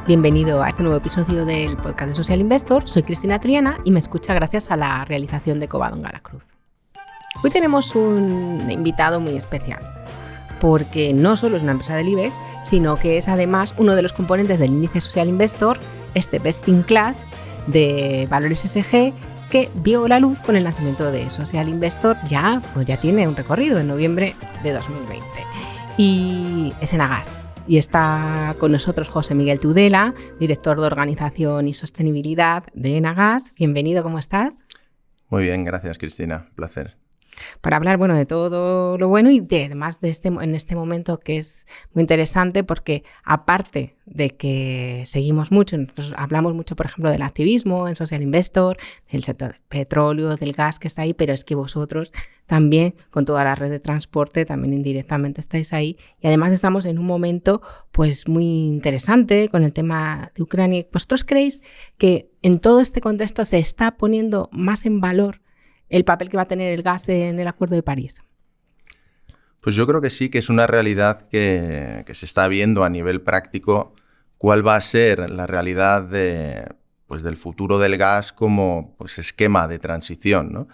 Bienvenido a este nuevo episodio del podcast de Social Investor. Soy Cristina Triana y me escucha gracias a la realización de Covadonga La Cruz. Hoy tenemos un invitado muy especial, porque no solo es una empresa del IBEX, sino que es además uno de los componentes del índice Social Investor, este Best in Class de valores SG, que vio la luz con el nacimiento de Social Investor. Ya tiene un recorrido en noviembre de 2020 y es Enagas. Y está con nosotros José Miguel Tudela, director de Organización y Sostenibilidad de Enagas. Bienvenido, ¿cómo estás? Muy bien, gracias Cristina, un placer. Para hablar de todo lo bueno y además en este momento que es muy interesante porque aparte de que seguimos mucho, nosotros hablamos mucho por ejemplo del activismo en Social Investor, del sector del petróleo, del gas que está ahí, pero es que vosotros también con toda la red de transporte también indirectamente estáis ahí y además estamos en un momento pues muy interesante con el tema de Ucrania. ¿Vosotros creéis que en todo este contexto se está poniendo más en valor el papel que va a tener el gas en el Acuerdo de París? Pues yo creo que sí, que es una realidad que se está viendo a nivel práctico cuál va a ser la realidad del futuro del gas como esquema de transición, ¿no?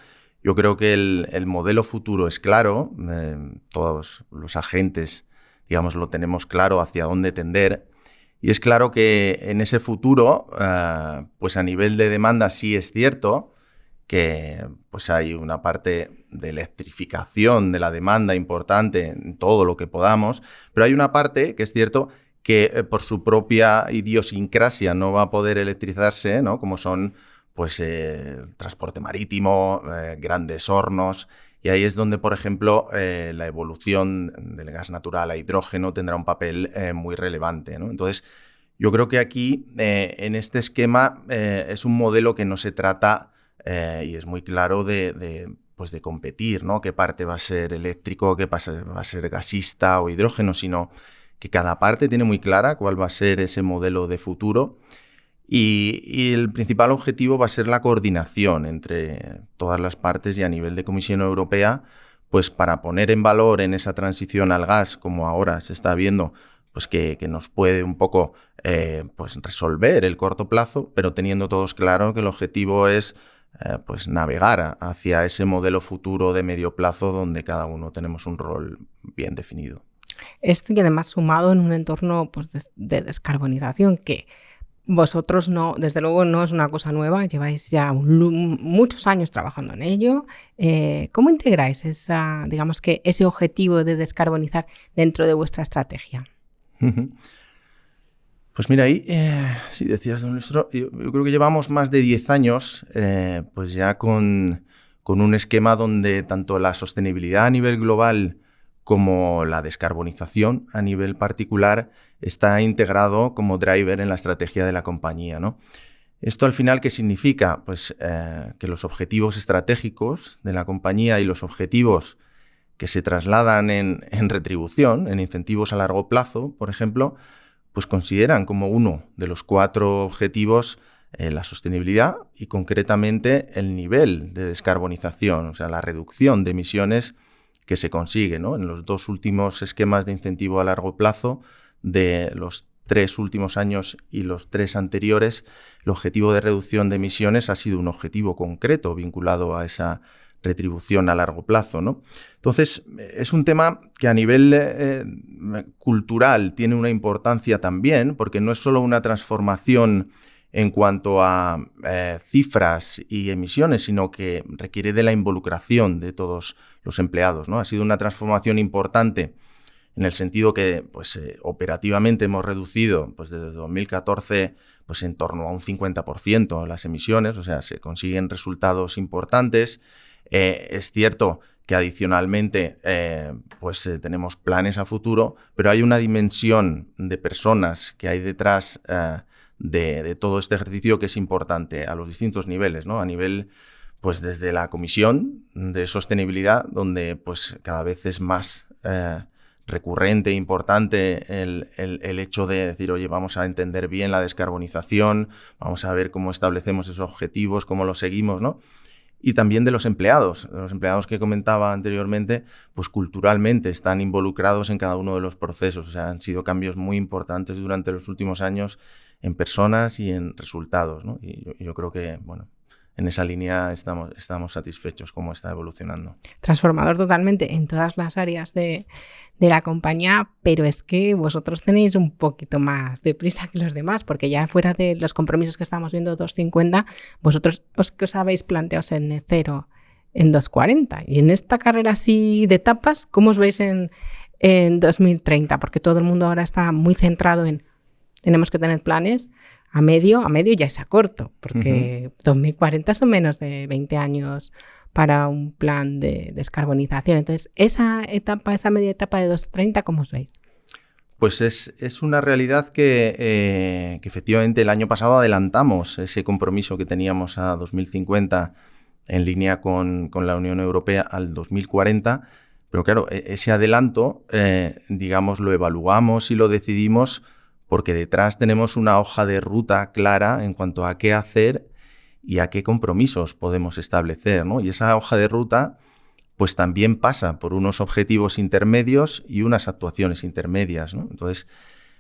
Yo creo que el modelo futuro es claro, todos los agentes, digamos, lo tenemos claro hacia dónde tender, y es claro que en ese futuro, a nivel de demanda sí es cierto que hay una parte de electrificación de la demanda importante en todo lo que podamos, pero hay una parte que es cierto que por su propia idiosincrasia no va a poder electrizarse, ¿no? Como son transporte marítimo, grandes hornos, y ahí es donde, por ejemplo, la evolución del gas natural a hidrógeno tendrá un papel muy relevante, ¿no? Entonces, yo creo que aquí, en este esquema, es un modelo que no se trata y es muy claro de competir, ¿no? Qué parte va a ser eléctrico, qué va a ser gasista o hidrógeno, sino que cada parte tiene muy clara cuál va a ser ese modelo de futuro y el principal objetivo va a ser la coordinación entre todas las partes y a nivel de Comisión Europea, pues para poner en valor en esa transición al gas, como ahora se está viendo, pues que nos puede un poco resolver el corto plazo, pero teniendo todos claro que el objetivo es navegar hacia ese modelo futuro de medio plazo donde cada uno tenemos un rol bien definido. Esto y además sumado en un entorno de descarbonización que vosotros no, desde luego no es una cosa nueva, lleváis ya muchos años trabajando en ello. ¿Cómo integráis ese objetivo de descarbonizar dentro de vuestra estrategia? Pues mira, ahí, sí decías, don Nuestro, yo creo que llevamos más de 10 años ya con un esquema donde tanto la sostenibilidad a nivel global como la descarbonización a nivel particular está integrado como driver en la estrategia de la compañía, ¿no? ¿Esto al final qué significa? Pues que los objetivos estratégicos de la compañía y los objetivos que se trasladan en retribución, en incentivos a largo plazo, por ejemplo, pues consideran como uno de los 4 objetivos la sostenibilidad y concretamente el nivel de descarbonización, o sea, la reducción de emisiones que se consigue, ¿no? En los 2 últimos esquemas de incentivo a largo plazo de los 3 últimos años y los 3 anteriores, el objetivo de reducción de emisiones ha sido un objetivo concreto vinculado a esa retribución a largo plazo, ¿no? Entonces, es un tema que a nivel cultural tiene una importancia también, porque no es solo una transformación en cuanto a cifras y emisiones, sino que requiere de la involucración de todos los empleados, ¿no? Ha sido una transformación importante en el sentido que operativamente hemos reducido desde 2014 en torno a un 50% las emisiones, o sea, se consiguen resultados importantes. Es cierto que adicionalmente tenemos planes a futuro, pero hay una dimensión de personas que hay detrás de todo este ejercicio que es importante a los distintos niveles, ¿no? A nivel, desde la Comisión de Sostenibilidad, donde cada vez es más recurrente e importante el hecho de decir, oye, vamos a entender bien la descarbonización, vamos a ver cómo establecemos esos objetivos, cómo los seguimos, ¿no? Y también de los empleados que comentaba anteriormente, culturalmente están involucrados en cada uno de los procesos. O sea, han sido cambios muy importantes durante los últimos años en personas y en resultados, ¿no? Y yo creo que, bueno, en esa línea estamos satisfechos cómo está evolucionando. Transformador totalmente en todas las áreas de la compañía, pero es que vosotros tenéis un poquito más de prisa que los demás, porque ya fuera de los compromisos que estamos viendo 250, vosotros os habéis planteado ser net cero en 240. Y en esta carrera así de etapas, ¿cómo os veis en 2030? Porque todo el mundo ahora está muy centrado en tenemos que tener planes a medio ya es a corto, porque 2040 son menos de 20 años para un plan de descarbonización. Entonces, esa media etapa de 230, ¿cómo os veis? Pues es una realidad que efectivamente el año pasado adelantamos ese compromiso que teníamos a 2050 en línea con la Unión Europea al 2040, pero claro, ese adelanto, digamos, lo evaluamos y lo decidimos porque detrás tenemos una hoja de ruta clara en cuanto a qué hacer y a qué compromisos podemos establecer, ¿no? Y esa hoja de ruta pues también pasa por unos objetivos intermedios y unas actuaciones intermedias, ¿no? Entonces,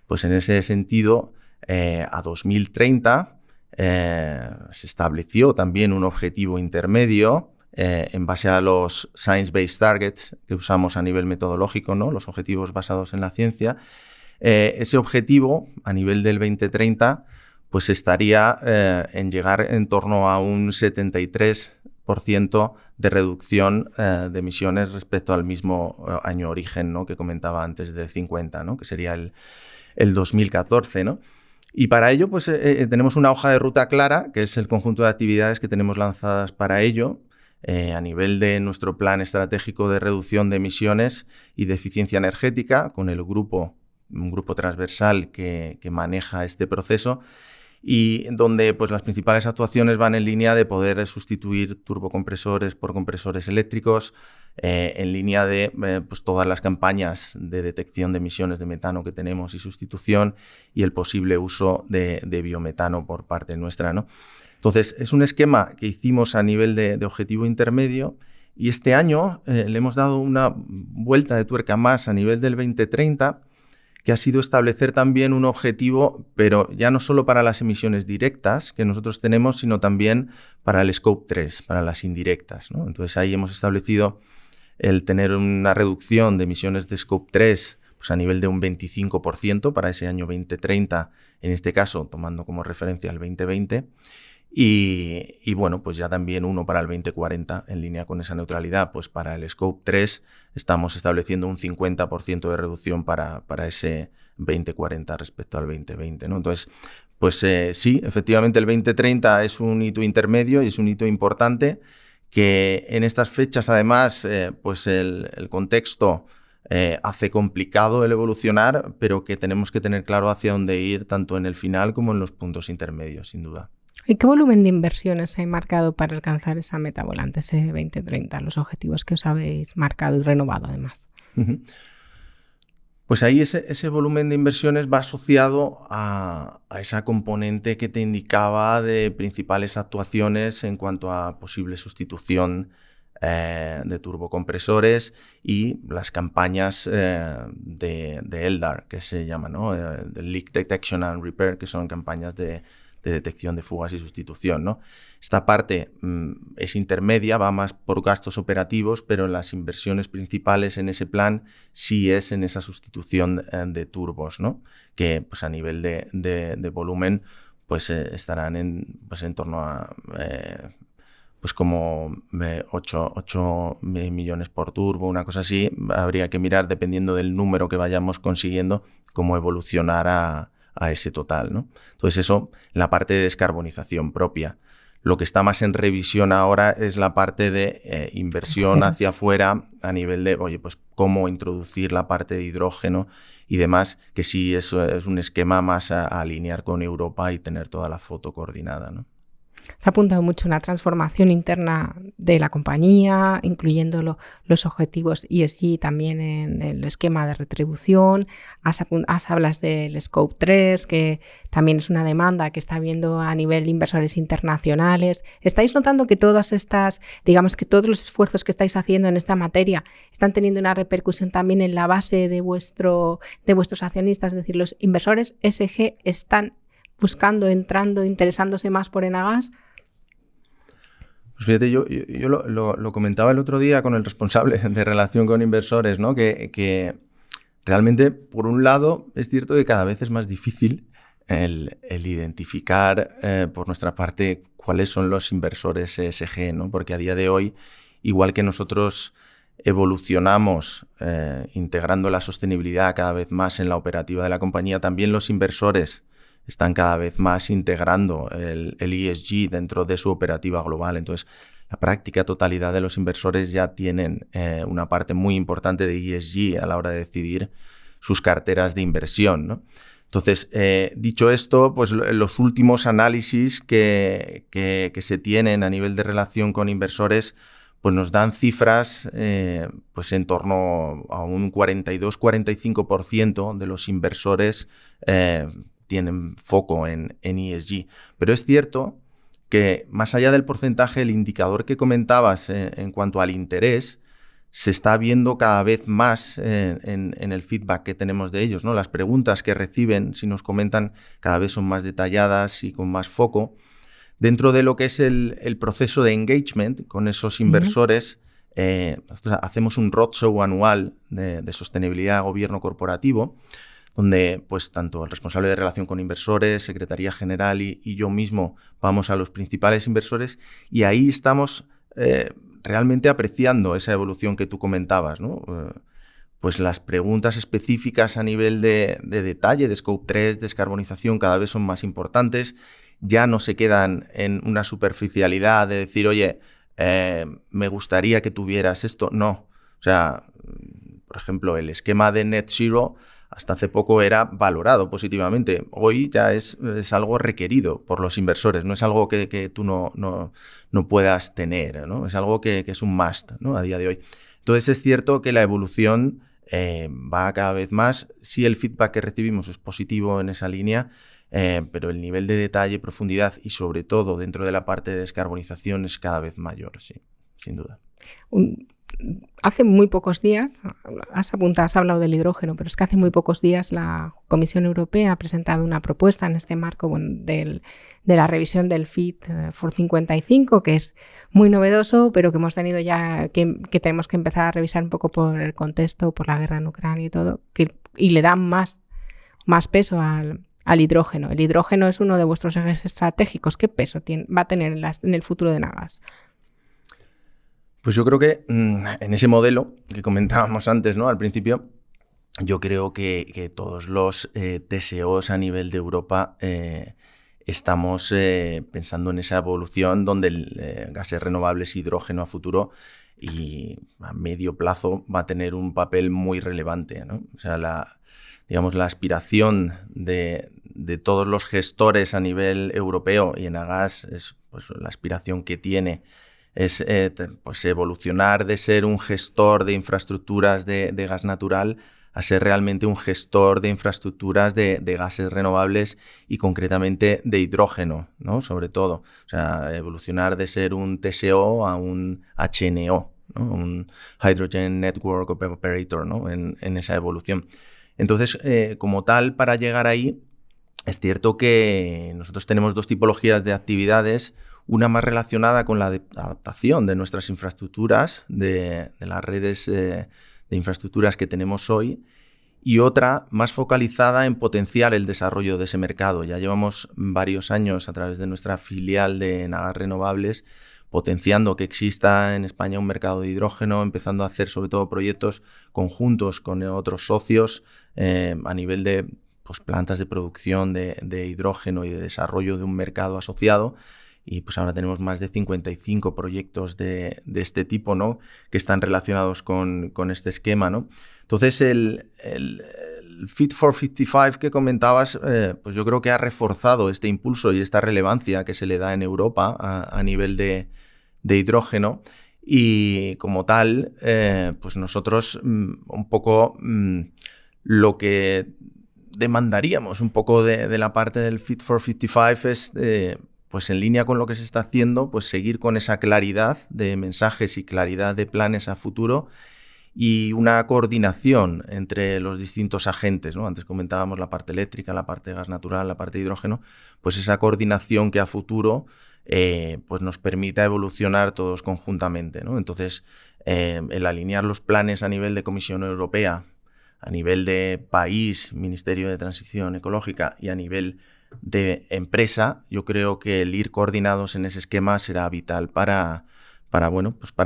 pues en ese sentido, a 2030 se estableció también un objetivo intermedio en base a los Science-Based Targets que usamos a nivel metodológico, ¿no? Los objetivos basados en la ciencia. Ese objetivo a nivel del 2030 pues estaría en llegar en torno a un 73% de reducción de emisiones respecto al mismo año origen, ¿no? Que comentaba antes del 50, ¿no? Que sería el 2014, ¿no? Y para ello pues tenemos una hoja de ruta clara, que es el conjunto de actividades que tenemos lanzadas para ello. A nivel de nuestro plan estratégico de reducción de emisiones y de eficiencia energética, con un grupo transversal que maneja este proceso y donde pues, las principales actuaciones van en línea de poder sustituir turbocompresores por compresores eléctricos, en línea de pues, todas las campañas de detección de emisiones de metano que tenemos y sustitución y el posible uso de biometano por parte nuestra, ¿no? Entonces, es un esquema que hicimos a nivel de objetivo intermedio y este año le hemos dado una vuelta de tuerca más a nivel del 2030, que ha sido establecer también un objetivo, pero ya no solo para las emisiones directas que nosotros tenemos, sino también para el Scope 3, para las indirectas, ¿no? Entonces ahí hemos establecido el tener una reducción de emisiones de Scope 3 pues a nivel de un 25% para ese año 2030, en este caso tomando como referencia el 2020, y bueno, pues ya también uno para el 2040 en línea con esa neutralidad. Pues para el Scope 3 estamos estableciendo un 50% de reducción para ese 2040 respecto al 2020, ¿no? Entonces, pues sí, efectivamente el 2030 es un hito intermedio y es un hito importante que en estas fechas además pues el contexto hace complicado el evolucionar, pero que tenemos que tener claro hacia dónde ir tanto en el final como en los puntos intermedios, sin duda. ¿Y qué volumen de inversiones hay marcado para alcanzar esa meta volante, ese 2030, los objetivos que os habéis marcado y renovado además? Pues ahí ese volumen de inversiones va asociado a esa componente que te indicaba de principales actuaciones en cuanto a posible sustitución de turbocompresores y las campañas de LDAR, que se llama, ¿no? De Leak Detection and Repair, que son campañas de detección de fugas y sustitución, ¿no? Esta parte es intermedia, va más por gastos operativos, pero las inversiones principales en ese plan sí es en esa sustitución de turbos, ¿no? Que pues, a nivel de volumen pues, estarán en torno a pues como 8 millones por turbo, una cosa así. Habría que mirar, dependiendo del número que vayamos consiguiendo, cómo evolucionar a ese total, ¿no? Entonces eso, la parte de descarbonización propia. Lo que está más en revisión ahora es la parte de inversión hacia afuera a nivel de, oye, pues cómo introducir la parte de hidrógeno y demás, que sí es un esquema más a alinear con Europa y tener toda la foto coordinada, ¿no? Se ha apuntado mucho una transformación interna de la compañía, incluyendo los objetivos ESG también en el esquema de retribución. Hablas del Scope 3, que también es una demanda que está habiendo a nivel de inversores internacionales. ¿Estáis notando que todas estas, digamos que todos los esfuerzos que estáis haciendo en esta materia están teniendo una repercusión también en la base de vuestros accionistas? Es decir, los inversores ESG están buscando, entrando, interesándose más por Enagás? Pues fíjate, yo lo comentaba el otro día con el responsable de relación con inversores, ¿no? Que realmente, por un lado, es cierto que cada vez es más difícil el identificar por nuestra parte cuáles son los inversores ESG, ¿no? Porque a día de hoy, igual que nosotros evolucionamos integrando la sostenibilidad cada vez más en la operativa de la compañía, también los inversores están cada vez más integrando el ESG dentro de su operativa global. Entonces, la práctica totalidad de los inversores ya tienen una parte muy importante de ESG a la hora de decidir sus carteras de inversión, ¿no? Entonces, dicho esto, pues los últimos análisis que se tienen a nivel de relación con inversores pues nos dan cifras pues en torno a un 42-45% de los inversores tienen foco en ESG. Pero es cierto que más allá del porcentaje, el indicador que comentabas en cuanto al interés, se está viendo cada vez más en el feedback que tenemos de ellos, ¿no? Las preguntas que reciben, si nos comentan, cada vez son más detalladas y con más foco. Dentro de lo que es el proceso de engagement con esos inversores, nosotros hacemos un roadshow anual de sostenibilidad gobierno corporativo, donde pues tanto el responsable de relación con inversores, Secretaría General y yo mismo vamos a los principales inversores y ahí estamos realmente apreciando esa evolución que tú comentabas, ¿no? Pues las preguntas específicas a nivel de detalle, de Scope 3, descarbonización, cada vez son más importantes. Ya no se quedan en una superficialidad de decir, oye, me gustaría que tuvieras esto. No. O sea, por ejemplo, el esquema de Net Zero hasta hace poco era valorado positivamente. Hoy ya es algo requerido por los inversores, no es algo que tú no puedas tener, ¿no? Es algo que es un must, ¿no? A día de hoy. Entonces es cierto que la evolución va cada vez más. Sí, el feedback que recibimos es positivo en esa línea, pero el nivel de detalle, profundidad y sobre todo dentro de la parte de descarbonización es cada vez mayor, sí, sin duda. Hace muy pocos días, has hablado del hidrógeno, pero es que hace muy pocos días la Comisión Europea ha presentado una propuesta en este marco de la revisión del Fit for 55, que es muy novedoso, pero que hemos tenido ya que tenemos que empezar a revisar un poco por el contexto, por la guerra en Ucrania y todo, y le dan más peso al hidrógeno. El hidrógeno es uno de vuestros ejes estratégicos. ¿Qué peso va a tener en el futuro de Enagás? Pues yo creo que en ese modelo que comentábamos antes, ¿no? Al principio, yo creo que todos los TSOs a nivel de Europa estamos pensando en esa evolución donde gases renovables, hidrógeno a futuro y a medio plazo va a tener un papel muy relevante, ¿no? O sea, la aspiración de todos los gestores a nivel europeo, y Enagás es pues, la aspiración que tiene, es pues evolucionar de ser un gestor de infraestructuras de gas natural a ser realmente un gestor de infraestructuras de gases renovables y concretamente de hidrógeno, ¿no? Sobre todo. O sea, evolucionar de ser un TSO a un HNO, ¿no? Un Hydrogen Network Operator, ¿no? En esa evolución. Entonces, como tal, para llegar ahí, es cierto que nosotros tenemos dos tipologías de actividades. Una más relacionada con la adaptación de nuestras infraestructuras, de las redes de infraestructuras que tenemos hoy, y otra más focalizada en potenciar el desarrollo de ese mercado. Ya llevamos varios años a través de nuestra filial de Enagás Renovables potenciando que exista en España un mercado de hidrógeno, empezando a hacer sobre todo proyectos conjuntos con otros socios a nivel de pues, plantas de producción de hidrógeno y de desarrollo de un mercado asociado. Y pues ahora tenemos más de 55 proyectos de este tipo, ¿no? Que están relacionados con este esquema, ¿no? Entonces el Fit for 55 que comentabas, pues yo creo que ha reforzado este impulso y esta relevancia que se le da en Europa a nivel de hidrógeno. Y como tal, pues nosotros un poco lo que demandaríamos un poco de la parte del Fit for 55 es... pues en línea con lo que se está haciendo, pues seguir con esa claridad de mensajes y claridad de planes a futuro y una coordinación entre los distintos agentes, ¿no? Antes comentábamos la parte eléctrica, la parte de gas natural, la parte de hidrógeno, pues esa coordinación que a futuro pues nos permita evolucionar todos conjuntamente, ¿no? Entonces, el alinear los planes a nivel de Comisión Europea, a nivel de país, Ministerio de Transición Ecológica y a nivel de empresa, yo creo que el ir coordinados en ese esquema será vital para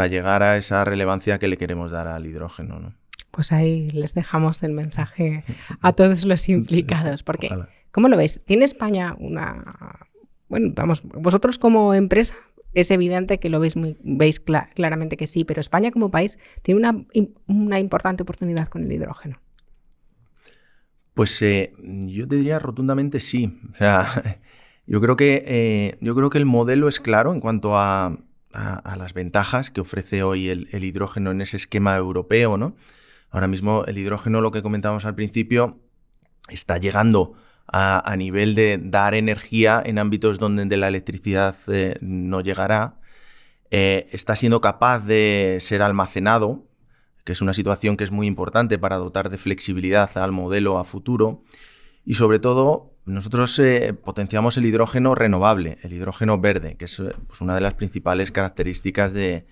llegar a esa relevancia que le queremos dar al hidrógeno, ¿no? Pues ahí les dejamos el mensaje a todos los implicados, porque, ojalá. ¿Cómo lo veis? ¿Tiene España vosotros como empresa es evidente que lo veis claramente que sí, pero España como país tiene una importante oportunidad con el hidrógeno? Pues yo te diría rotundamente sí. O sea, yo creo que el modelo es claro en cuanto a las ventajas que ofrece hoy el hidrógeno en ese esquema europeo, ¿no? Ahora mismo el hidrógeno, lo que comentábamos al principio, está llegando a nivel de dar energía en ámbitos donde la electricidad no llegará. Está siendo capaz de ser almacenado, que es una situación que es muy importante para dotar de flexibilidad al modelo a futuro. Y sobre todo, nosotros potenciamos el hidrógeno renovable, el hidrógeno verde, que es pues, una de las principales características de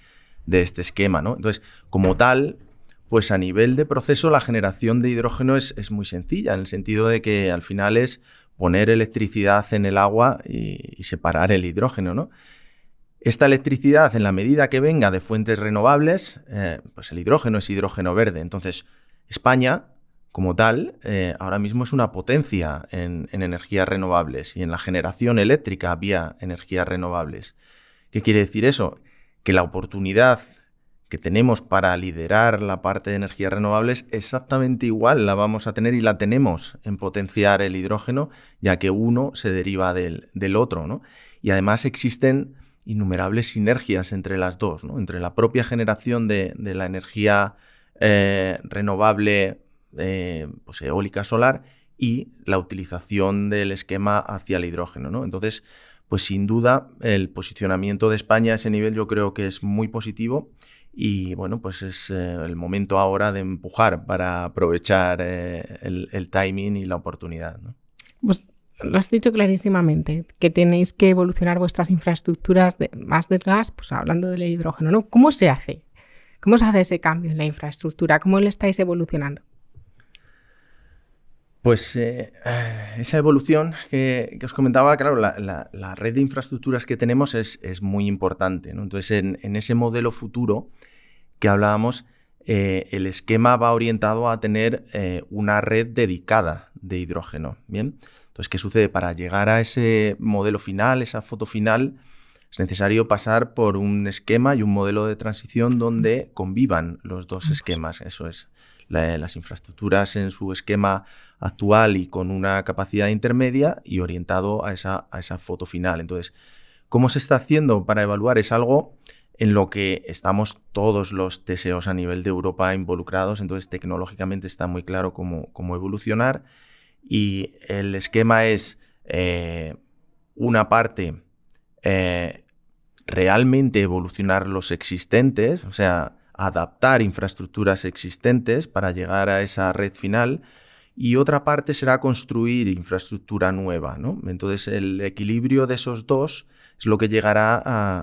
este esquema, ¿no? Entonces, como tal, pues a nivel de proceso, la generación de hidrógeno es muy sencilla, en el sentido de que al final es poner electricidad en el agua y separar el hidrógeno, ¿no? Esta electricidad, en la medida que venga de fuentes renovables, pues el hidrógeno es hidrógeno verde. Entonces, España, como tal, ahora mismo es una potencia en energías renovables y en la generación eléctrica vía energías renovables. ¿Qué quiere decir eso? Que la oportunidad que tenemos para liderar la parte de energías renovables exactamente igual la vamos a tener y la tenemos en potenciar el hidrógeno, ya que uno se deriva del otro, ¿no? Y además existen innumerables sinergias entre las dos, ¿no? Entre la propia generación de la energía renovable pues eólica solar y la utilización del esquema hacia el hidrógeno, ¿no? Entonces, pues sin duda el posicionamiento de España a ese nivel yo creo que es muy positivo y bueno, pues es el momento ahora de empujar para aprovechar el timing y la oportunidad, ¿no? Pues lo has dicho clarísimamente, que tenéis que evolucionar vuestras infraestructuras más del gas, pues hablando del hidrógeno, ¿no? ¿Cómo se hace? ¿Cómo se hace ese cambio en la infraestructura? ¿Cómo le estáis evolucionando? Pues esa evolución que os comentaba, claro, la red de infraestructuras que tenemos es muy importante, ¿no? Entonces, en ese modelo futuro que hablábamos, el esquema va orientado a tener una red dedicada de hidrógeno, ¿bien? Entonces, ¿qué sucede? Para llegar a ese modelo final, esa foto final, es necesario pasar por un esquema y un modelo de transición donde convivan los dos esquemas. Eso es, las infraestructuras en su esquema actual y con una capacidad intermedia y orientado a esa foto final. Entonces, ¿cómo se está haciendo para evaluar? Es algo en lo que estamos todos los TSOs a nivel de Europa involucrados, entonces tecnológicamente está muy claro cómo evolucionar. Y el esquema es una parte realmente evolucionar los existentes, o sea, adaptar infraestructuras existentes para llegar a esa red final, y otra parte será construir infraestructura nueva, ¿no? Entonces el equilibrio de esos dos es lo que llegará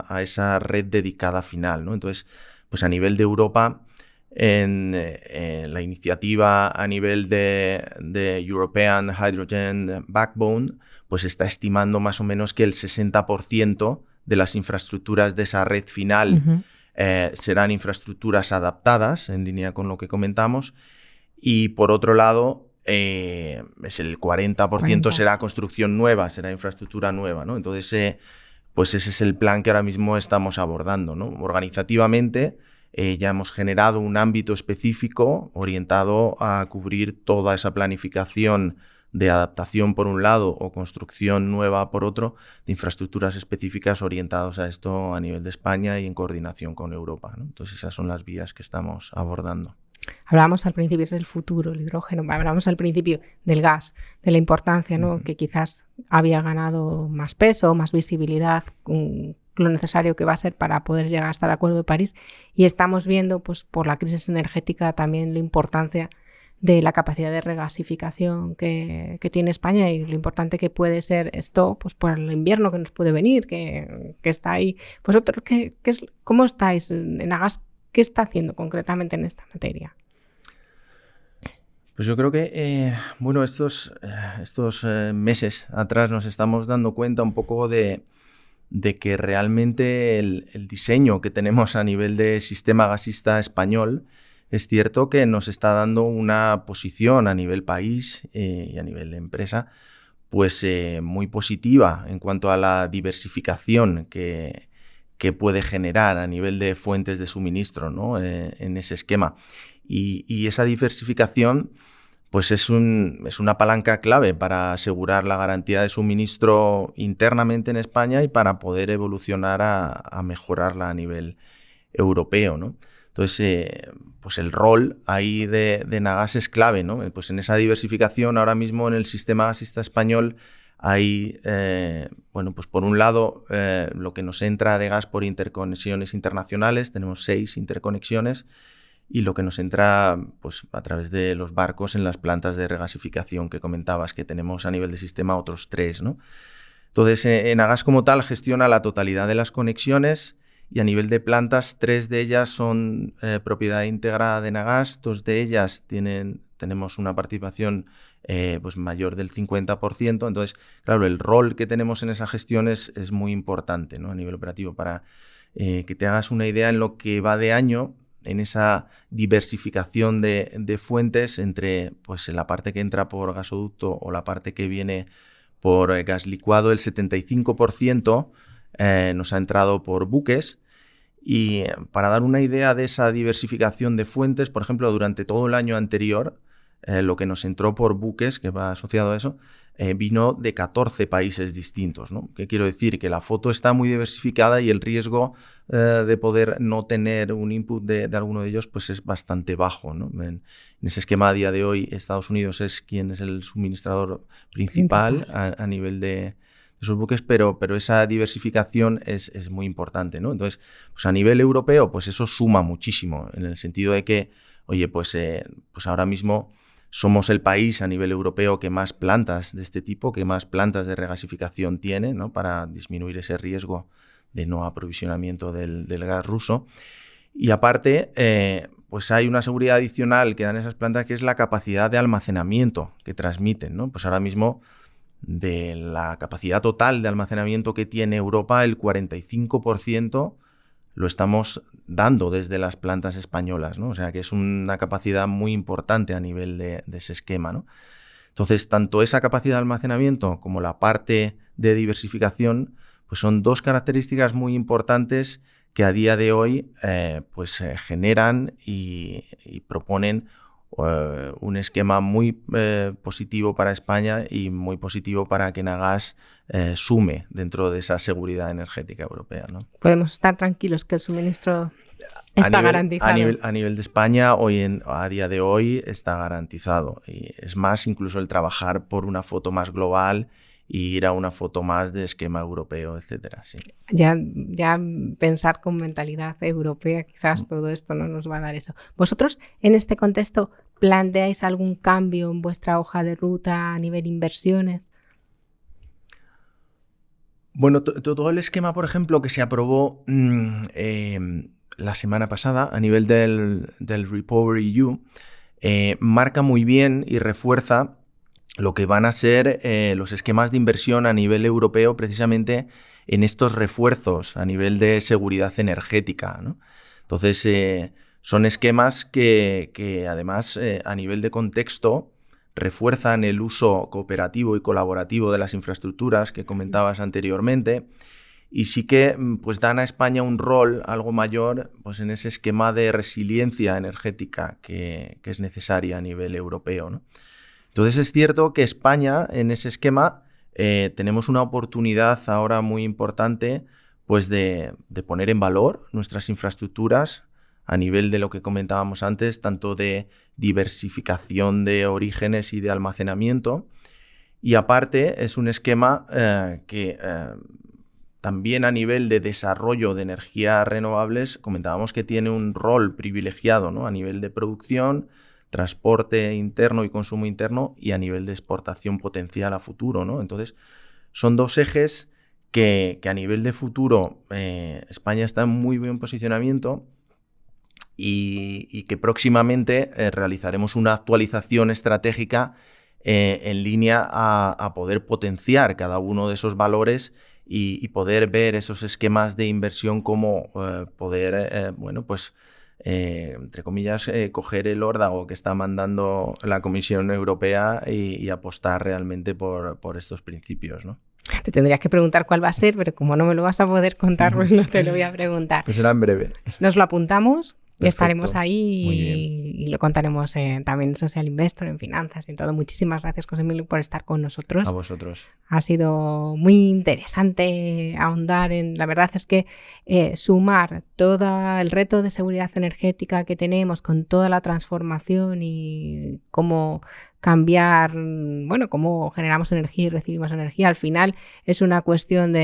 a esa red dedicada final, ¿no? Entonces, pues a nivel de Europa, en la iniciativa a nivel de European Hydrogen Backbone, pues está estimando más o menos que el 60% de las infraestructuras de esa red final serán infraestructuras adaptadas, en línea con lo que comentamos, y por otro lado, es el 40% será construcción nueva, será infraestructura nueva, ¿no? Entonces, pues ese es el plan que ahora mismo estamos abordando, ¿no? Organizativamente, ya hemos generado un ámbito específico orientado a cubrir toda esa planificación de adaptación por un lado o construcción nueva por otro, de infraestructuras específicas orientadas a esto a nivel de España y en coordinación con Europa, ¿no? Entonces esas son las vías que estamos abordando. Hablábamos al principio, ese es el futuro, el hidrógeno. Hablábamos al principio del gas, de la importancia, ¿no? Que quizás había ganado más peso, más visibilidad lo necesario que va a ser para poder llegar hasta el Acuerdo de París, y estamos viendo, pues, por la crisis energética también la importancia de la capacidad de regasificación que tiene España y lo importante que puede ser esto, pues, por el invierno que nos puede venir, que está ahí. Vosotros, ¿cómo estáis? Enagás, ¿qué está haciendo concretamente en esta materia? Pues yo creo que, bueno, estos meses atrás nos estamos dando cuenta un poco de que realmente el diseño que tenemos a nivel de sistema gasista español es cierto que nos está dando una posición a nivel país y a nivel empresa pues muy positiva en cuanto a la diversificación que puede generar a nivel de fuentes de suministro, ¿no? En ese esquema. Y esa diversificación pues es una palanca clave para asegurar la garantía de suministro internamente en España y para poder evolucionar a mejorarla a nivel europeo, ¿no? Entonces, pues el rol ahí de Enagás es clave, ¿no? Pues en esa diversificación ahora mismo en el sistema gasista español hay, bueno, pues por un lado lo que nos entra de gas por interconexiones internacionales, tenemos 6 interconexiones, y lo que nos entra pues a través de los barcos en las plantas de regasificación que comentabas, que tenemos a nivel de sistema otros 3, ¿no? Entonces, Enagás como tal gestiona la totalidad de las conexiones y a nivel de plantas, 3 de ellas son propiedad integrada de Enagás, 2 de ellas tenemos una participación pues mayor del 50%. Entonces, claro, el rol que tenemos en esa gestión es muy importante, ¿no? A nivel operativo. Para que te hagas una idea en lo que va de año, en esa diversificación de fuentes entre pues, la parte que entra por gasoducto o la parte que viene por gas licuado, el 75% nos ha entrado por buques. Y para dar una idea de esa diversificación de fuentes, por ejemplo, durante todo el año anterior, lo que nos entró por buques, que va asociado a eso, vino de 14 países distintos, ¿no? ¿Qué quiero decir? Que la foto está muy diversificada y el riesgo de poder no tener un input de alguno de ellos pues es bastante bajo, ¿no? En ese esquema a día de hoy Estados Unidos es quien es el suministrador principal a nivel de esos buques, pero esa diversificación es muy importante, ¿no? Entonces, pues a nivel europeo, pues eso suma muchísimo, en el sentido de que, oye, pues ahora mismo somos el país a nivel europeo que más plantas de este tipo, que más plantas de regasificación tiene, ¿no? Para disminuir ese riesgo de no aprovisionamiento del gas ruso. Y aparte, pues hay una seguridad adicional que dan esas plantas, que es la capacidad de almacenamiento que transmiten, ¿no? Pues ahora mismo, de la capacidad total de almacenamiento que tiene Europa, el 45% lo estamos dando desde las plantas españolas, ¿no? O sea que es una capacidad muy importante a nivel de ese esquema, ¿no? Entonces, tanto esa capacidad de almacenamiento como la parte de diversificación, pues son 2 características muy importantes que a día de hoy generan y proponen un esquema muy positivo para España y muy positivo para que Enagás sume dentro de esa seguridad energética europea, ¿no? Podemos estar tranquilos que el suministro está garantizado. A nivel de España, a día de hoy está garantizado. Y es más, incluso el trabajar por una foto más global y ir a una foto más de esquema europeo, etcétera. Sí. Ya pensar con mentalidad europea, quizás todo esto no nos va a dar eso. ¿Vosotros en este contexto planteáis algún cambio en vuestra hoja de ruta a nivel inversiones? Bueno, todo el esquema, por ejemplo, que se aprobó la semana pasada a nivel del REPowerEU, marca muy bien y refuerza lo que van a ser los esquemas de inversión a nivel europeo, precisamente en estos refuerzos a nivel de seguridad energética, ¿no? Entonces, son esquemas que además, a nivel de contexto, refuerzan el uso cooperativo y colaborativo de las infraestructuras que comentabas anteriormente, y sí que pues dan a España un rol algo mayor pues en ese esquema de resiliencia energética que es necesaria a nivel europeo, ¿no? Entonces es cierto que España en ese esquema tenemos una oportunidad ahora muy importante pues de poner en valor nuestras infraestructuras a nivel de lo que comentábamos antes, tanto de diversificación de orígenes y de almacenamiento. Y aparte es un esquema que también a nivel de desarrollo de energías renovables, comentábamos que tiene un rol privilegiado, ¿no? A nivel de producción, transporte interno y consumo interno, y a nivel de exportación potencial a futuro, ¿no? Entonces, son dos ejes que a nivel de futuro España está en muy buen posicionamiento y que próximamente realizaremos una actualización estratégica en línea a poder potenciar cada uno de esos valores y poder ver esos esquemas de inversión como poder, entre comillas, coger el órdago que está mandando la Comisión Europea y apostar realmente por estos principios, ¿no? Te tendrías que preguntar cuál va a ser, pero como no me lo vas a poder contar, pues no te lo voy a preguntar. Pues será en breve. Nos lo apuntamos. Y Perfecto. estaremos ahí y lo contaremos también en Social Investor, en finanzas y en todo. Muchísimas gracias, José Emilio, por estar con nosotros. A vosotros. Ha sido muy interesante ahondar en... La verdad es que sumar todo el reto de seguridad energética que tenemos con toda la transformación y cómo cambiar, cómo generamos energía y recibimos energía, al final es una cuestión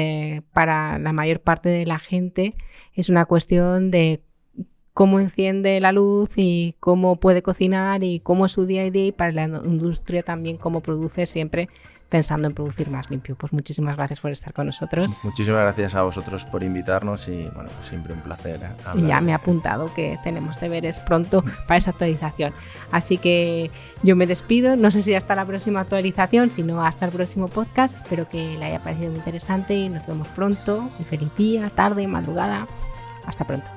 para la mayor parte de la gente, es una cuestión de cómo enciende la luz y cómo puede cocinar y cómo es su día a día, y para la industria también cómo produce, siempre pensando en producir más limpio. Pues muchísimas gracias por estar con nosotros. Muchísimas gracias a vosotros por invitarnos y pues siempre un placer hablar. Y ya me he apuntado que tenemos deberes pronto para esa actualización. Así que yo me despido, no sé si hasta la próxima actualización, sino hasta el próximo podcast. Espero que le haya parecido muy interesante y nos vemos pronto. Un feliz día, tarde, madrugada. Hasta pronto.